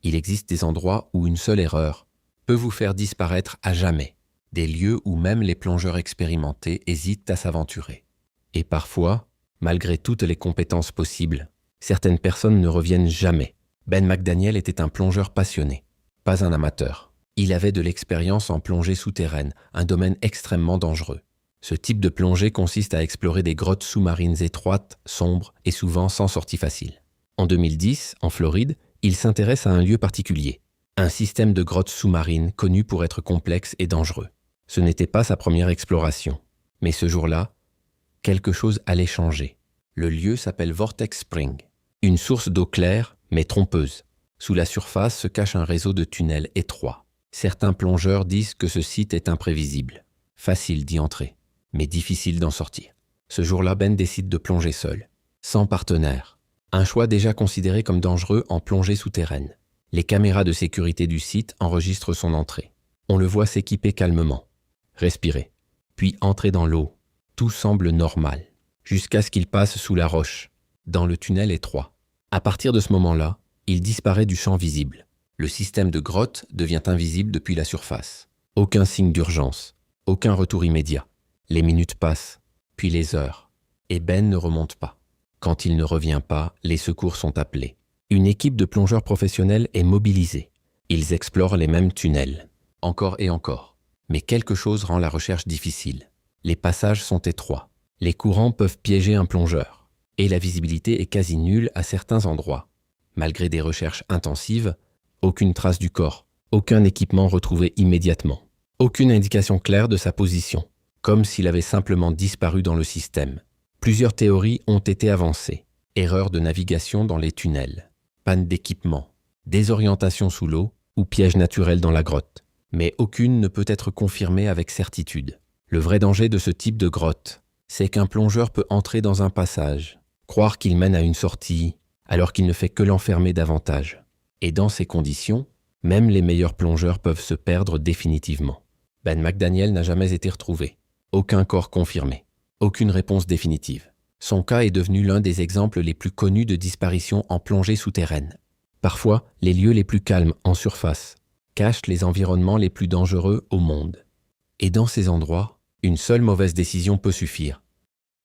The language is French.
Il existe des endroits où une seule erreur peut vous faire disparaître à jamais, des lieux où même les plongeurs expérimentés hésitent à s'aventurer. Et parfois, malgré toutes les compétences possibles, certaines personnes ne reviennent jamais. Ben McDaniel était un plongeur passionné, pas un amateur. Il avait de l'expérience en plongée souterraine, un domaine extrêmement dangereux. Ce type de plongée consiste à explorer des grottes sous-marines étroites, sombres et souvent sans sortie facile. En 2010, en Floride, il s'intéresse à un lieu particulier, un système de grottes sous-marines connu pour être complexe et dangereux. Ce n'était pas sa première exploration, mais ce jour-là, quelque chose allait changer. Le lieu s'appelle Vortex Spring, une source d'eau claire mais trompeuse. Sous la surface se cache un réseau de tunnels étroits. Certains plongeurs disent que ce site est imprévisible, facile d'y entrer, mais difficile d'en sortir. Ce jour-là, Ben décide de plonger seul, sans partenaire. Un choix déjà considéré comme dangereux en plongée souterraine. Les caméras de sécurité du site enregistrent son entrée. On le voit s'équiper calmement, respirer, puis entrer dans l'eau. Tout semble normal, jusqu'à ce qu'il passe sous la roche, dans le tunnel étroit. À partir de ce moment-là, il disparaît du champ visible. Le système de grotte devient invisible depuis la surface. Aucun signe d'urgence, aucun retour immédiat. Les minutes passent, puis les heures, et Ben ne remonte pas. Quand il ne revient pas, les secours sont appelés. Une équipe de plongeurs professionnels est mobilisée. Ils explorent les mêmes tunnels, encore et encore. Mais quelque chose rend la recherche difficile. Les passages sont étroits. Les courants peuvent piéger un plongeur. Et la visibilité est quasi nulle à certains endroits. Malgré des recherches intensives, aucune trace du corps, aucun équipement retrouvé immédiatement, aucune indication claire de sa position, comme s'il avait simplement disparu dans le système. Plusieurs théories ont été avancées. Erreur de navigation dans les tunnels, panne d'équipement, désorientation sous l'eau ou piège naturel dans la grotte. Mais aucune ne peut être confirmée avec certitude. Le vrai danger de ce type de grotte, c'est qu'un plongeur peut entrer dans un passage, croire qu'il mène à une sortie, alors qu'il ne fait que l'enfermer davantage. Et dans ces conditions, même les meilleurs plongeurs peuvent se perdre définitivement. Ben McDaniel n'a jamais été retrouvé. Aucun corps confirmé. Aucune réponse définitive. Son cas est devenu l'un des exemples les plus connus de disparition en plongée souterraine. Parfois, les lieux les plus calmes en surface cachent les environnements les plus dangereux au monde. Et dans ces endroits, une seule mauvaise décision peut suffire.